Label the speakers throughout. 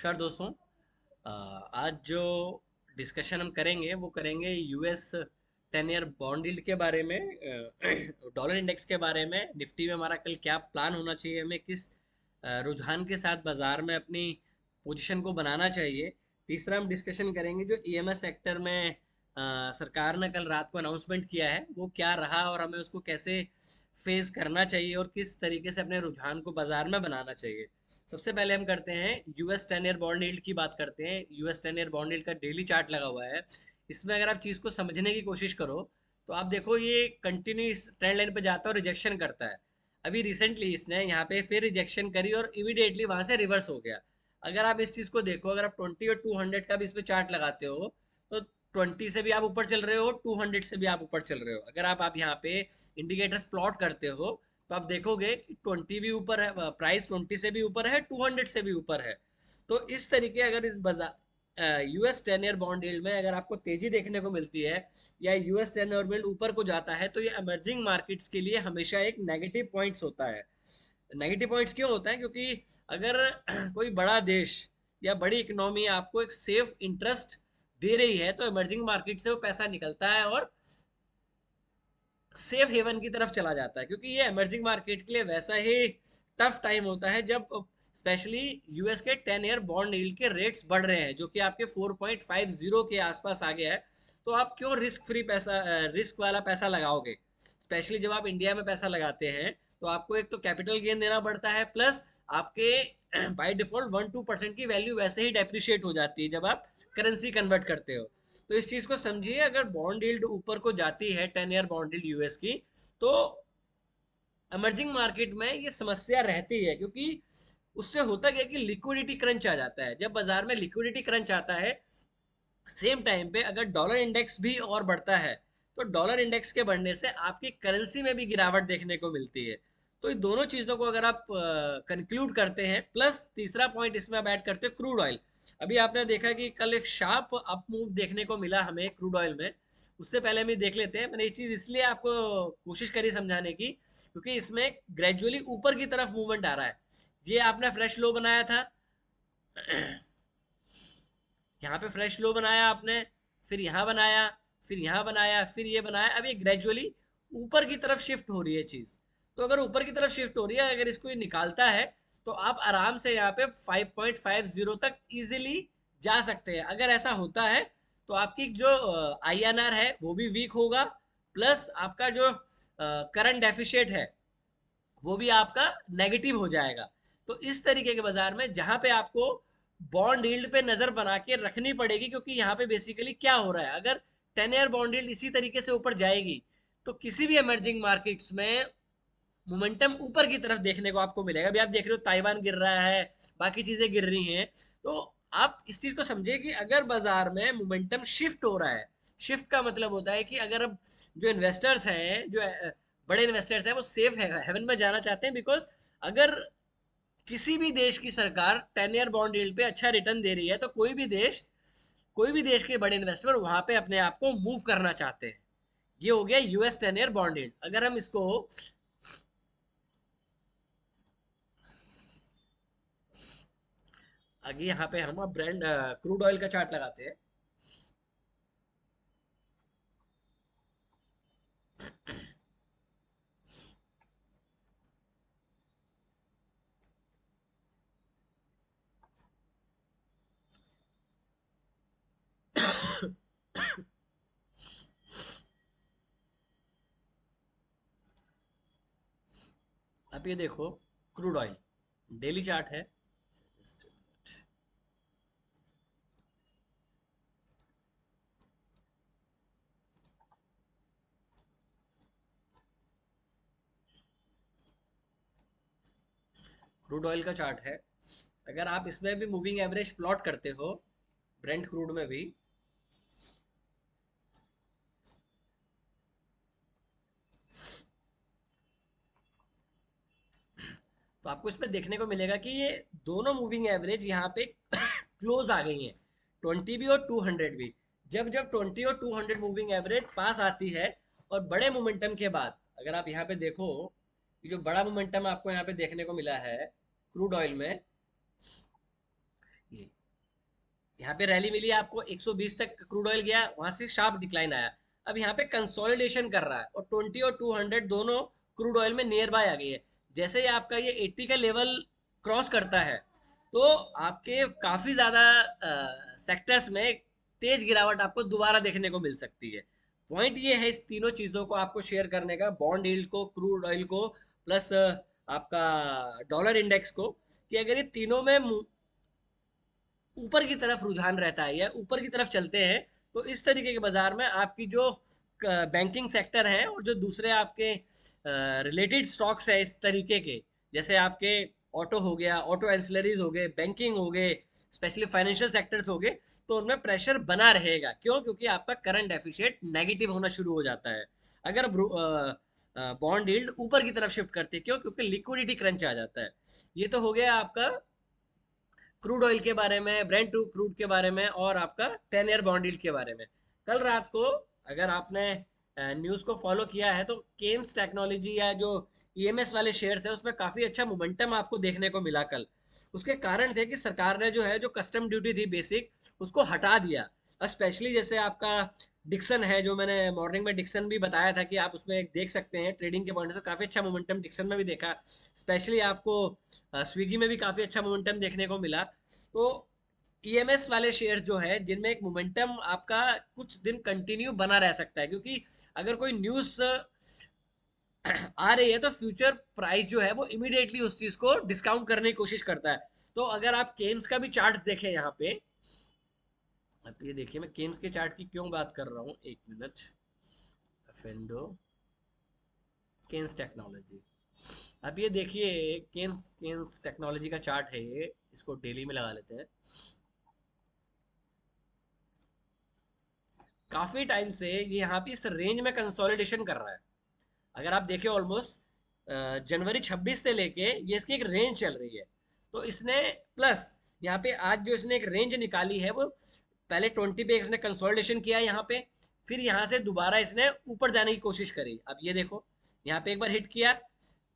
Speaker 1: नमस्कार दोस्तों। आज जो डिस्कशन हम करेंगे वो करेंगे यूएस 10 ईयर बॉन्ड यील्ड के बारे में, डॉलर इंडेक्स के बारे में। निफ्टी में हमारा कल क्या प्लान होना चाहिए, हमें किस रुझान के साथ बाजार में अपनी पोजीशन को बनाना चाहिए। तीसरा हम डिस्कशन करेंगे जो ईएमएस सेक्टर में सरकार ने कल रात को अनाउंसमेंट किया है वो क्या रहा और हमें उसको कैसे फेस करना चाहिए और किस तरीके से अपने रुझान को बाजार में बनाना चाहिए। सबसे पहले हम करते हैं यूएस 10 ईयर बॉन्ड यील्ड की बात करते हैं। यूएस 10 ईयर बॉन्ड यील्ड का डेली चार्ट लगा हुआ है। इसमें अगर आप चीज़ को समझने की कोशिश करो तो आप देखो ये कंटिन्यू इस ट्रेंड लाइन पे जाता है और रिजेक्शन करता है। अभी रिसेंटली इसने यहाँ पे फिर रिजेक्शन करी और इमीडिएटली वहां से रिवर्स हो गया। अगर आप इस चीज़ को देखो, अगर आप 20 और 200 का भी इस पे चार्ट लगाते हो तो 20 से भी आप ऊपर चल रहे हो, 200 से भी आप ऊपर चल रहे हो। अगर आप यहाँ पे इंडिकेटर्स प्लॉट करते हो तो आप देखोगे कि 20 भी ऊपर है, प्राइस 20 से भी ऊपर है, 200 से भी ऊपर है। तो इस तरीके अगर इस बाजार यूएस 10 ईयर बॉन्ड यील्ड में अगर आपको तेजी देखने को मिलती है या यूएस 10 ईयर बॉन्ड ऊपर को जाता है तो ये इमर्जिंग मार्केट्स के लिए हमेशा एक नेगेटिव पॉइंट्स होता है। नेगेटिव पॉइंट्स क्यों होता है? क्योंकि अगर कोई बड़ा देश या बड़ी इकोनॉमी आपको एक सेफ इंटरेस्ट दे रही है तो इमर्जिंग मार्केट से वो पैसा निकलता है और सेफ हेवन की तरफ चला जाता है, क्योंकि ये इमर्जिंग मार्केट के लिए वैसा ही टफ टाइम होता है जब स्पेशली यूएस के 10 ईयर बॉन्ड यील्ड के रेट्स बढ़ रहे हैं जो कि आपके 4.50 के आसपास आ गया है। तो आप क्यों रिस्क फ्री पैसा, रिस्क वाला पैसा लगाओगे? स्पेशली जब आप इंडिया में पैसा लगाते हैं तो आपको एक तो कैपिटल गेन देना पड़ता है, प्लस आपके बाय डिफॉल्ट 1-2% की वैल्यू वैसे ही डेप्रिशिएट हो जाती है जब आप करेंसी कन्वर्ट करते हो। तो इस चीज को समझिए, अगर बॉन्ड यील्ड ऊपर को जाती है 10 ईयर बॉन्ड यील्ड यूएस की, तो इमर्जिंग मार्केट में ये समस्या रहती है, क्योंकि उससे होता क्या है कि लिक्विडिटी क्रंच आ जाता है। जब बाजार में लिक्विडिटी क्रंच आता है सेम टाइम पे अगर डॉलर इंडेक्स भी और बढ़ता है तो डॉलर इंडेक्स के बढ़ने से आपकी करेंसी में भी गिरावट देखने को मिलती है। तो इन दोनों चीज़ों को अगर आप कंक्लूड करते हैं, प्लस तीसरा पॉइंट इसमें आप ऐड करते हो क्रूड ऑयल। अभी आपने देखा कि कल एक शार्प अप मूव देखने को मिला हमें क्रूड ऑयल में। उससे पहले हम ये देख लेते हैं, मैंने ये चीज़ इसलिए आपको कोशिश करी समझाने की क्योंकि इसमें ग्रेजुअली ऊपर की तरफ मूवमेंट आ रहा है। ये आपने फ्रेश लो बनाया था, यहाँ पे फ्रेश लो बनाया आपने, फिर यहाँ बनाया, फिर यहाँ बनाया, फिर ये बनाया। अब ये ग्रेजुअली ऊपर की तरफ शिफ्ट हो रही है चीज। तो अगर ऊपर की तरफ शिफ्ट हो रही है, अगर इसको ये निकालता है तो आप आराम से यहाँ पे 5.50 तक इजीली जा सकते हैं। अगर ऐसा होता है तो आपकी जो आईएनआर है वो भी वीक होगा, प्लस आपका जो करंट डेफिशिएट है वो भी आपका नेगेटिव हो जाएगा। तो इस तरीके के बाजार में जहां पे आपको बॉन्ड यील्ड पे नजर बना के रखनी पड़ेगी, क्योंकि यहाँ पे बेसिकली क्या हो रहा है, अगर 10 ईयर बॉन्ड यील्ड इसी तरीके से ऊपर जाएगी तो किसी भी इमर्जिंग मार्केट्स में मोमेंटम ऊपर की तरफ देखने को आपको मिलेगा। अभी आप देख रहे हो ताइवान गिर रहा है, बाकी चीजें गिर रही हैं। तो आप इस चीज को समझिए कि अगर बाजार में मोमेंटम शिफ्ट हो रहा है, शिफ्ट का मतलब होता है कि अगर अब जो इन्वेस्टर्स हैं, जो बड़े इन्वेस्टर्स हैं, वो सेफ हेवन में जाना चाहते हैं, बिकॉज अगर किसी भी देश की सरकार 10 ईयर बॉन्ड यील्ड पे अच्छा रिटर्न दे रही है तो कोई भी देश के बड़े इन्वेस्टर वहां पे अपने आप को मूव करना चाहते हैं। ये हो गया यूएस 10 ईयर बॉन्ड यील्ड। अगर हम इसको आगे यहाँ पे हम ब्रांड क्रूड ऑयल का चार्ट लगाते हैं। अब ये देखो क्रूड ऑयल डेली चार्ट है। क्रूड ऑयल का चार्ट है। अगर आप इसमें भी मूविंग एवरेज प्लॉट करते हो, ब्रेंट क्रूड में भी, तो आपको इसमें देखने को मिलेगा कि ये दोनों मूविंग एवरेज यहाँ पे क्लोज आ गई हैं, 20 भी और 200 भी। जब जब 20 और 200 मूविंग एवरेज पास आती है और बड़े मोमेंटम के बाद, अगर आप यहाँ पे देखो, ये जो बड़ा मोमेंटम आपको यहाँ पे देखने को मिला है क्रूड ऑयल में, यहाँ पे रैली मिली आपको, 120 तक क्रूड ऑयल गया, वहां से शार्प डिक्लाइन आया। अब यहाँ पे कंसोलिडेशन कर रहा है और 20 और 200 दोनों क्रूड ऑयल में नियर बाय आ गई है। जैसे ही आपका ये 80 का लेवल क्रॉस करता है तो आपके काफी ज्यादा सेक्टर्स में तेज गिरावट आपको दोबारा देखने को मिल सकती है। पॉइंट ये है इस तीनों चीजों को आपको शेयर करने का, बॉन्ड यील्ड को, क्रूड ऑयल को, प्लस आपका डॉलर इंडेक्स को, कि अगर ये तीनों में ऊपर की तरफ रुझान रहता है या ऊपर की तरफ चलते हैं तो इस तरीके के बाजार में आपकी जो बैंकिंग सेक्टर है और जो दूसरे आपके रिलेटेड स्टॉक्स है इस तरीके के, जैसे आपके ऑटो हो गया, ऑटो एंसिलरीज हो गए, बैंकिंग हो गए, स्पेशली फाइनेंशियल सेक्टर्स हो गए, तो उनमें प्रेशर बना रहेगा। क्यों? क्योंकि आपका करंट डेफिसिट नेगेटिव होना शुरू हो जाता है अगर बॉन्ड यील्ड ऊपर की तरफ शिफ्ट करती है। क्यों? क्योंकि लिक्विडिटी क्रंच आ जाता है। ये तो हो गया आपका क्रूड ऑयल के बारे में, ब्रेंट टू क्रूड के बारे में, और आपका 10 ईयर बॉन्ड यील्ड के बारे में। कल रात को अगर आपने न्यूज़ को फॉलो किया है तो केम्स टेक्नोलॉजी या जो ईएमएस वाले शेयर्स है उसमें काफ़ी अच्छा मोमेंटम आपको देखने को मिला कल। उसके कारण थे कि सरकार ने जो है जो कस्टम ड्यूटी थी बेसिक, उसको हटा दिया। स्पेशली जैसे आपका डिक्सन है, जो मैंने मॉर्निंग में डिक्सन भी बताया था कि आप उसमें देख सकते हैं, ट्रेडिंग के पॉइंट से काफ़ी अच्छा मोमेंटम डिक्सन में भी देखा। स्पेशली आपको स्विगी में भी काफ़ी अच्छा मोमेंटम देखने को मिला। तो ईएमएस वाले शेयर्स जो है जिनमें एक मोमेंटम आपका कुछ दिन कंटिन्यू बना रह सकता है, क्योंकि अगर कोई न्यूज़ आ रही है तो फ्यूचर प्राइस जो है वो इमीडिएटली उस चीज़ को डिस्काउंट करने की कोशिश करता है। तो अगर आप केम्स का भी चार्ट देखें यहाँ पे, अब ये देखिए, मैं केम्स के चार्ट की क्यों बात कर रहा हूँ, एक मिनट। फेंडो केम्स टेक्नोलॉजी, अब ये देखिए, केम्स केम्स टेक्नोलॉजी का चार्ट है ये, इसको डेली में लगा लेते हैं। काफी टाइम से ये यहाँ पे इस रेंज में कंसोलिडेशन कर रहा है। अगर आप देखें ऑलमोस्ट जनवरी 26 से लेके ये इसकी एक रेंज चल रही है। तो इसने प्लस यहाँ पे आज जो इसने एक रेंज निकाली है वो पहले 20 पे इसने कंसोलिडेशन किया यहाँ पे, फिर यहाँ से दोबारा इसने ऊपर जाने की कोशिश करी। अब ये देखो, यहाँ पे एक बार हिट किया,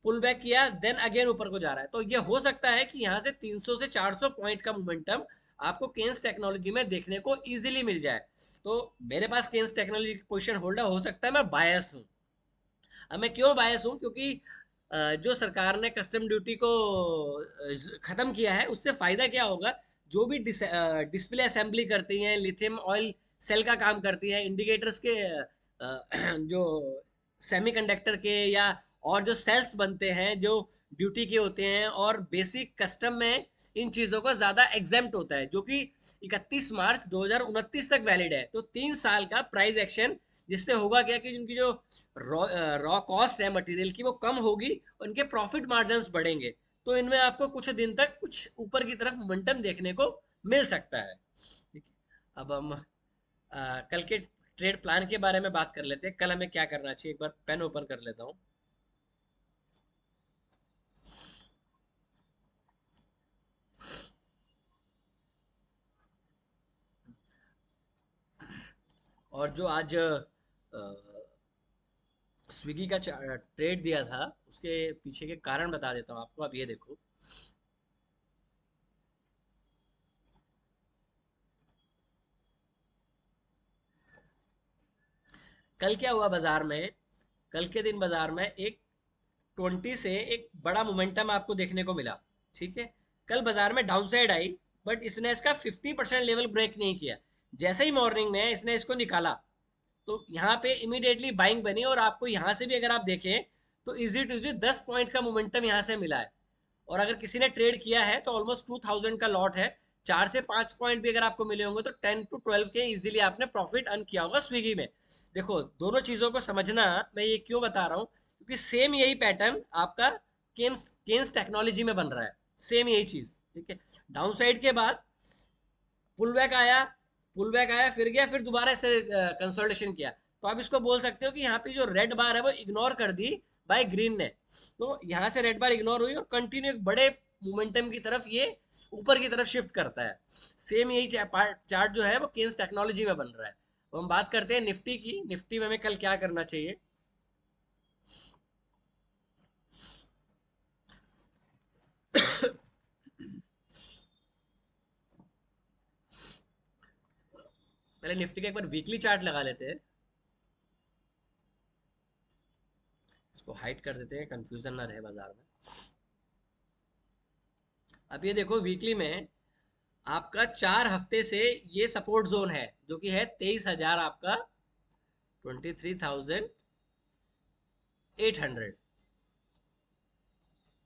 Speaker 1: पुल बैक किया, देन अगेन ऊपर को जा रहा है। तो ये हो सकता है कि यहाँ से 300 से 400 पॉइंट का मोमेंटम आपको केन्स टेक्नोलॉजी में देखने को इजीली मिल जाए। तो मेरे पास केन्स टेक्नोलॉजी की पोजीशन होल्डर हो सकता है, मैं बायस हूँ। अब मैं क्यों बायस हूँ? क्योंकि जो सरकार ने कस्टम ड्यूटी को खत्म किया है उससे फायदा क्या होगा? जो भी डिस्प्ले असेंबली करती हैं, लिथियम ऑयल सेल का काम करती हैं, इंडिकेटर्स के जो सेमीकंडक्टर के या और जो सेल्स बनते हैं जो ड्यूटी के होते हैं, और बेसिक कस्टम में इन चीज़ों को ज़्यादा एग्जेम्प्ट होता है, जो कि 31 मार्च 2029 तक वैलिड है। तो 3 साल का प्राइस एक्शन, जिससे होगा क्या कि जिनकी जो रॉ कॉस्ट है मटेरियल की वो कम होगी, उनके प्रॉफिट मार्जिन्स बढ़ेंगे। तो इनमें आपको कुछ दिन तक कुछ ऊपर की तरफ मोमेंटम देखने को मिल सकता है। ठीक है, अब हम कल के ट्रेड प्लान के बारे में बात कर लेते हैं। कल हमें क्या करना चाहिए, एक बार पेन ओपन कर लेता हूँ। और जो आज स्विगी का ट्रेड दिया था उसके पीछे के कारण बता देता हूँ आपको। अब ये देखो, कल क्या हुआ बाजार में। कल के दिन बाजार में एक 20 से एक बड़ा मोमेंटम आपको देखने को मिला। ठीक है, कल बाजार में डाउन साइड आई, बट इसने इसका 50% लेवल ब्रेक नहीं किया। जैसे ही मॉर्निंग में इसने इसको निकाला तो यहाँ पे इमीडिएटली बाइंग बनी, और आपको यहाँ से भी अगर आप देखें तो इजी टू इजी 10 पॉइंट का मोमेंटम यहाँ से मिला है। और अगर किसी ने ट्रेड किया है तो ऑलमोस्ट 2000 का लॉट है। 4 से 5 पॉइंट भी अगर आपको मिले होंगे तो 10 to 12 के इजीली आपने प्रॉफिट अर्न किया होगा स्विगी में। देखो, दोनों चीजों को समझना, मैं ये क्यों बता रहा हूँ, क्योंकि सेम यही पैटर्न आपका केन्स केन्स टेक्नोलॉजी में बन रहा है। सेम यही चीज, ठीक है। डाउन साइड के बाद पुल बैक आया, पुल बैक आया, फिर गया, फिर दोबारा इसे कंसोलिडेशन किया। तो आप इसको बोल सकते हो कि यहाँ पे जो रेड बार है वो इग्नोर कर दी बाय ग्रीन ने। तो यहाँ से रेड बार इग्नोर हुई और कंटिन्यू एक बड़े मोमेंटम की तरफ ये ऊपर की तरफ शिफ्ट करता है। सेम यही चार्ट जो है वो केन्स टेक्नोलॉजी में बन रहा है। तो हम बात करते हैं निफ्टी की। निफ्टी में हमें कल क्या करना चाहिए? पहले निफ्टी का एक बार वीकली चार्ट लगा लेते हैं, इसको हाइड कर देते हैं, कंफ्यूजन ना रहे बाजार में। अब ये देखो वीकली में आपका 4 हफ्ते से ये सपोर्ट जोन है जो कि है 23,000, आपका 23,800।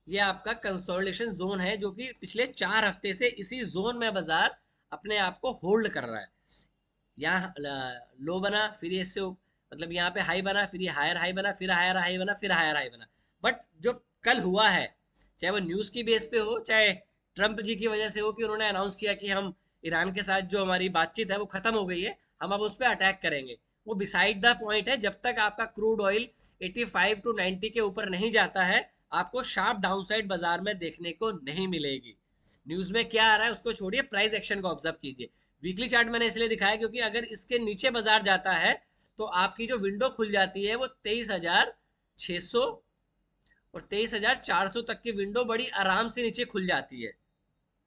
Speaker 1: ये आपका कंसोलिडेशन जोन है जो कि पिछले 4 हफ्ते से इसी जोन में बाजार अपने आप को होल्ड कर रहा है। यहाँ लो बना, फिर ये इससे मतलब यहाँ पे हाई बना, फिर ये हायर हाई बना, फिर हायर हाई बना, फिर हायर हाई बना। बट जो कल हुआ है, चाहे वो न्यूज़ की बेस पे हो, चाहे ट्रंप जी की वजह से हो कि उन्होंने अनाउंस किया कि हम ईरान के साथ जो हमारी बातचीत है वो खत्म हो गई है, हम अब उस पर अटैक करेंगे, वो बिसाइड द पॉइंट है। जब तक आपका क्रूड ऑयल 85 टू 90 के ऊपर नहीं जाता है, आपको शार्प डाउनसाइड बाजार में देखने को नहीं मिलेगी। न्यूज़ में क्या आ रहा है उसको छोड़िए, प्राइस एक्शन को ऑब्जर्व कीजिए। वीकली चार्ट मैंने इसलिए दिखाया क्योंकि अगर इसके नीचे बाजार जाता है तो आपकी जो विंडो खुल जाती है वो 23,600 और 23,400 तक की विंडो बड़ी आराम से नीचे खुल जाती है,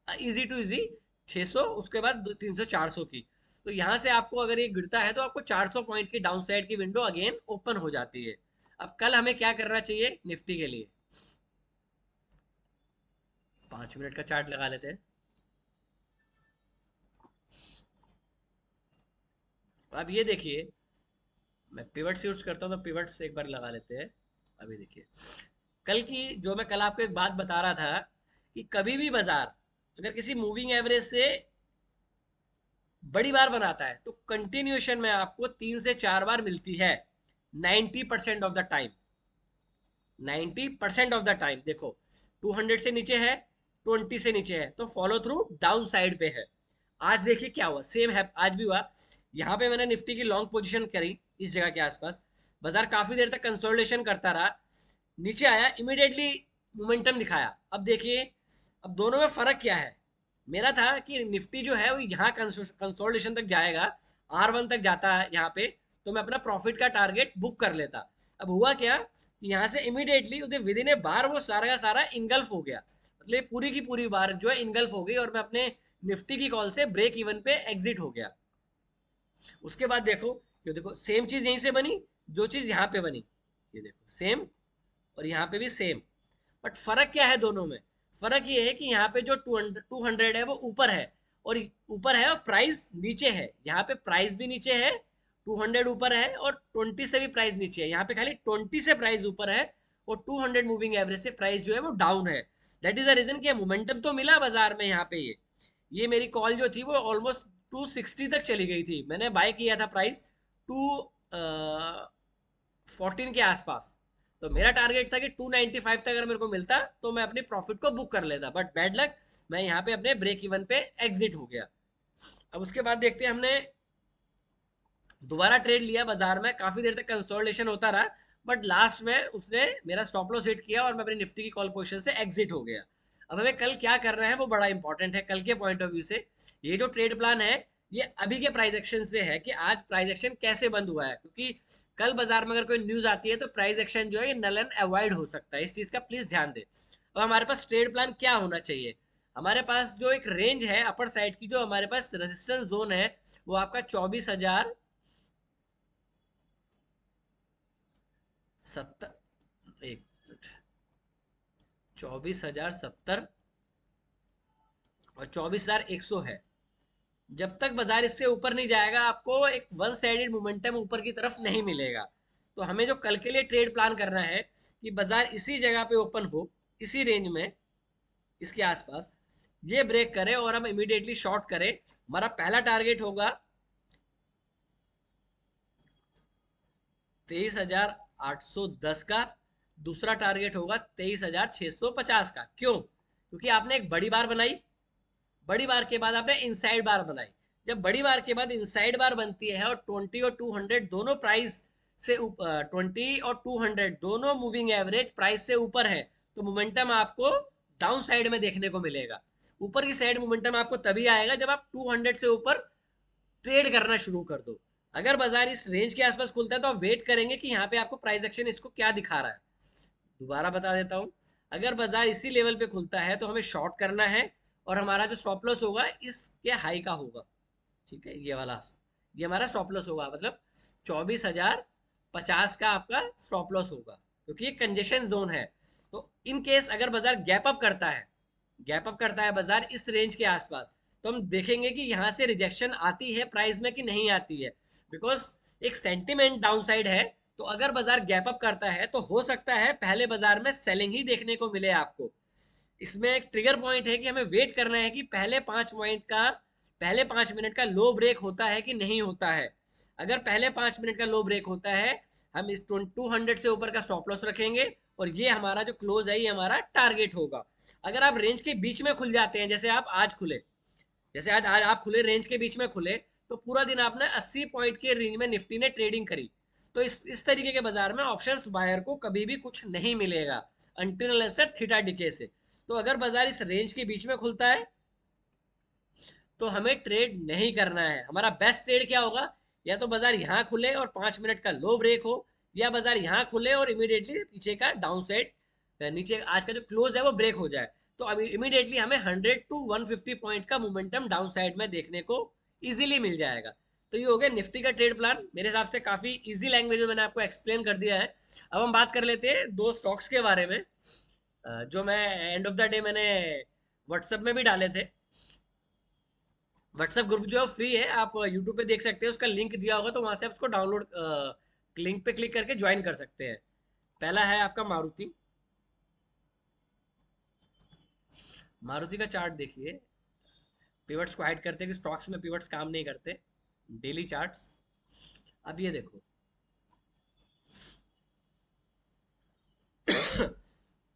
Speaker 1: इजी टू इजी। 600, उसके बाद 300 400 की। तो यहाँ से आपको अगर ये गिरता है तो आपको 400 पॉइंट की डाउन साइड की विंडो अगेन ओपन हो जाती है। अब कल हमें क्या करना चाहिए निफ्टी के लिए, 5 मिनट का चार्ट लगा लेते हैं। अब ये देखिए, मैं पिवट्स यूज करता हूँ तो पिवट्स एक बार लगा लेते हैं। अभी देखिए, कल की जो मैं कल आपको एक बात बता रहा था कि कभी भी बाजार अगर किसी मूविंग एवरेज से बड़ी बार बनाता है तो कंटिन्यूएशन में आपको 3 से 4 बार मिलती है, 90% of the time. 90% of the time देखो, 200 से नीचे है, 20 से नीचे है, तो फॉलो थ्रू डाउन साइड पे है। आज देखिए क्या हुआ, सेम है आज भी हुआ। यहाँ पे मैंने निफ्टी की लॉन्ग पोजीशन करी इस जगह के आसपास, बाजार काफी देर तक कंसोलिडेशन करता रहा, नीचे आया, इमीडिएटली मोमेंटम दिखाया। अब देखिए, अब दोनों में फर्क क्या है। मेरा था कि निफ्टी जो है वो यहाँ कंसोलिडेशन तक जाएगा, R1 तक जाता है यहाँ पे, तो मैं अपना प्रॉफिट का टारगेट बुक कर लेता। अब हुआ क्या कि यहाँ से इमीडिएटली विद इन ए बार वो सारा का सारा इनगल्फ हो गया, मतलब पूरी की पूरी बार जो है इनगल्फ हो गई और मैं अपने निफ्टी की कॉल से ब्रेक इवन पे एग्जिट हो गया। उसके बाद देखो, ये देखो सेम चीज यहीं से बनी, जो चीज यहाँ पे बनी, ये देखो सेम, और यहाँ पे भी सेम। बट फर्क क्या है दोनों में, फर्क ये है कि यहाँ पे जो 200 है वो ऊपर है, और ऊपर है और प्राइस नीचे है। यहाँ पे प्राइस भी नीचे है, 200 ऊपर है और 20 से भी प्राइस नीचे है। यहाँ पे खाली 20 से प्राइस ऊपर है और 200 मूविंग एवरेज से प्राइस जो है वो डाउन है। दैट इज द रीजन कि मोमेंटम तो मिला बाजार में। यहाँ पे ये मेरी कॉल जो थी वो ऑलमोस्ट 260 तक चली गई थी, मैंने बाय किया था प्राइस 214 के आसपास। तो मेरा टारगेट था कि 295 तक अगर मेरे को मिलता तो मैं अपने प्रॉफिट को बुक कर लेता, बट बैड लक, मैं यहाँ पे अपने ब्रेक इवन पे एग्जिट हो गया। अब उसके बाद देखते हैं, हमने दोबारा ट्रेड लिया बाजार में, काफी देर तक कंसोलिडेशन होता रहा, बट लास्ट में उसने मेरा स्टॉप लॉस हिट किया और मैं अपनी निफ्टी की कॉल पोजीशन से एग्जिट हो गया। अब हमें कल क्या करना है वो बड़ा इंपॉर्टेंट है कल के पॉइंट ऑफ व्यू से। ये जो ट्रेड प्लान है ये अभी के प्राइस एक्शन से है कि आज प्राइस एक्शन कैसे बंद हुआ है, क्योंकि कल बाजार में अगर कोई न्यूज आती है तो प्राइस एक्शन जो है ये नल एंड अवॉइड हो सकता है, इस चीज का प्लीज ध्यान दे। अब हमारे पास ट्रेड प्लान क्या होना चाहिए, हमारे पास जो एक रेंज है अपर साइड की, जो हमारे पास रेजिस्टेंस जोन है वो आपका 24,070, एक मिनट, 24,070 और 24,100 है। जब तक बाजार इससे ऊपर नहीं जाएगा आपको एक वन साइडेड मोमेंटम ऊपर की तरफ नहीं मिलेगा। तो हमें जो कल के लिए ट्रेड प्लान करना है कि बाजार इसी जगह पे ओपन हो, इसी रेंज में, इसके आसपास ये ब्रेक करे और हम इमीडिएटली शॉर्ट करें। हमारा पहला टारगेट होगा 23,810 का, दूसरा टारगेट होगा 23,650 का। क्यों? क्योंकि आपने एक बड़ी बार बनाई, बड़ी बार के बाद आपने इनसाइड बार बनाई। जब बड़ी बार के बाद इनसाइड बार बनती है और 20 और 200 दोनों प्राइस से 20 और 200 दोनों मूविंग एवरेज प्राइस से ऊपर है, तो मोमेंटम आपको डाउन साइड में देखने को मिलेगा। ऊपर की साइड मोमेंटम आपको तभी आएगा जब आप 200 से ऊपर ट्रेड करना शुरू कर दो। अगर बाजार इस रेंज के आसपास खुलता है तो आप वेट करेंगे कि यहाँ पे आपको प्राइस एक्शन इसको क्या दिखा रहा है। दोबारा बता देता हूँ, अगर बाजार इसी लेवल पे खुलता है तो हमें शॉर्ट करना है और हमारा जो स्टॉप लॉस होगा इसके हाई का होगा, ठीक है, ये वाला ये हमारा स्टॉप लॉस होगा, मतलब 24,050 का आपका स्टॉप लॉस होगा, क्योंकि ये कंजेशन जोन है। तो इन केस अगर बाजार गैप अप करता है, गैप अप करता है बाजार इस रेंज के आसपास, तो हम देखेंगे कि यहाँ से रिजेक्शन आती है प्राइस में कि नहीं आती है, बिकॉज एक सेंटिमेंट डाउनसाइड है। तो अगर बाजार गैप अप करता है तो हो सकता है पहले बाजार में सेलिंग ही देखने को मिले आपको। इसमें एक ट्रिगर पॉइंट है कि हमें वेट करना है कि पहले 5 मिनट का लो ब्रेक होता है कि नहीं होता है। अगर पहले 5 मिनट का लो ब्रेक होता है, हम इस 200 से ऊपर का स्टॉप लॉस रखेंगे, और ये हमारा जो क्लोज है ये हमारा टारगेट होगा। अगर आप रेंज के बीच में खुल जाते हैं, जैसे आप आज खुले, जैसे आज आज आप खुले रेंज के बीच में खुले, तो पूरा दिन आपने 80 पॉइंट के रेंज में निफ्टी ने ट्रेडिंग करी, तो इस तरीके के बाजार में ऑप्शंस बायर को कभी भी कुछ नहीं मिलेगा अनटिल थीटा डिके से। तो अगर बाजार इस रेंज के बीच में खुलता है तो हमें ट्रेड नहीं करना है। हमारा बेस्ट ट्रेड क्या होगा, या तो बाजार यहाँ खुले और 5 मिनट का लो ब्रेक हो, या बाजार यहाँ खुले और इमीडिएटली पीछे का डाउन साइड, नीचे आज का जो क्लोज है वो ब्रेक हो जाए। तो अभी इमीडिएटली हमें 100 to 150 पॉइंट का मोमेंटम डाउन साइड में देखने को इजीली मिल जाएगा। तो ये हो गया निफ्टी का ट्रेड प्लान, मेरे हिसाब से काफी इजी लैंग्वेज में मैंने आपको एक्सप्लेन कर दिया है। अब हम बात कर लेते हैं दो स्टॉक्स के बारे में, जो मैं एंड ऑफ द डे मैंने व्हाट्सएप में भी डाले थे। व्हाट्सएप ग्रुप जो फ्री है, आप यूट्यूब पे देख सकते हैं, उसका लिंक दिया होगा, तो वहां से आप उसको डाउनलोड, लिंक पे क्लिक करके ज्वाइन कर सकते हैं। पहला है आपका मारुति। मारुति का चार्ट देखिए, पिवट्स को हाइड करते हैं कि स्टॉक्स में पिवट्स काम नहीं करते। डेली चार्ट्स, अब ये देखो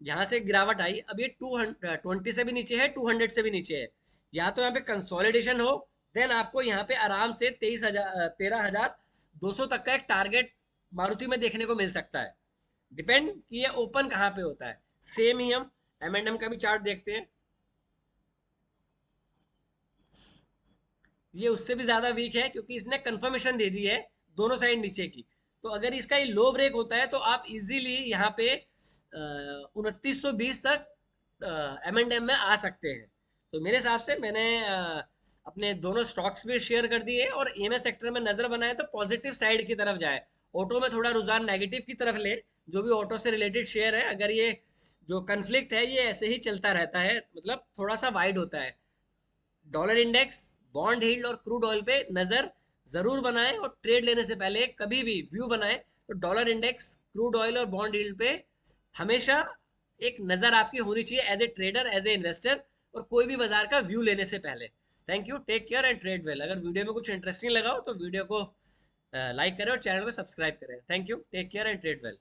Speaker 1: यहाँ से गिरावट आई, अब ये 220 से भी नीचे है, 200 से भी नीचे है। या तो यहाँ पे कंसोलिडेशन हो, देन आपको यहाँ पे आराम से 13,200 तक का एक टारगेट मारुति में देखने को मिल सकता है। डिपेंड कि ये ओपन कहाँ पे होता है। सेम ही हम M&M का भी चार्ट देखते हैं, ये उससे भी ज्यादा वीक है, क्योंकि इसने कंफर्मेशन दे दी है दोनों साइड नीचे की। तो अगर इसका ये लो ब्रेक होता है तो आप इजीली यहाँ पे 2920 तक M&M में आ सकते हैं। तो मेरे हिसाब से मैंने अपने दोनों स्टॉक्स भी शेयर कर दिए, और EMS सेक्टर में नजर बनाए तो पॉजिटिव साइड की तरफ जाए, ऑटो में थोड़ा रुझान नेगेटिव की तरफ ले। जो भी ऑटो से रिलेटेड शेयर है, अगर ये जो कन्फ्लिक्ट है ये ऐसे ही चलता रहता है, मतलब थोड़ा सा वाइड होता है, डॉलर इंडेक्स, बॉन्ड यील्ड और क्रूड ऑयल पे नजर जरूर बनाएं, और ट्रेड लेने से पहले कभी भी व्यू बनाएं तो डॉलर इंडेक्स, क्रूड ऑयल और बॉन्ड यील्ड पे हमेशा एक नजर आपकी होनी चाहिए, as a trader, as a investor, और कोई भी बाजार का व्यू लेने से पहले। Thank you, take care and trade well. अगर वीडियो में कुछ इंटरेस्टिंग लगा हो तो वीडियो को लाइक करें और चैनल को सब्सक्राइब करें। Thank you, take care and trade well.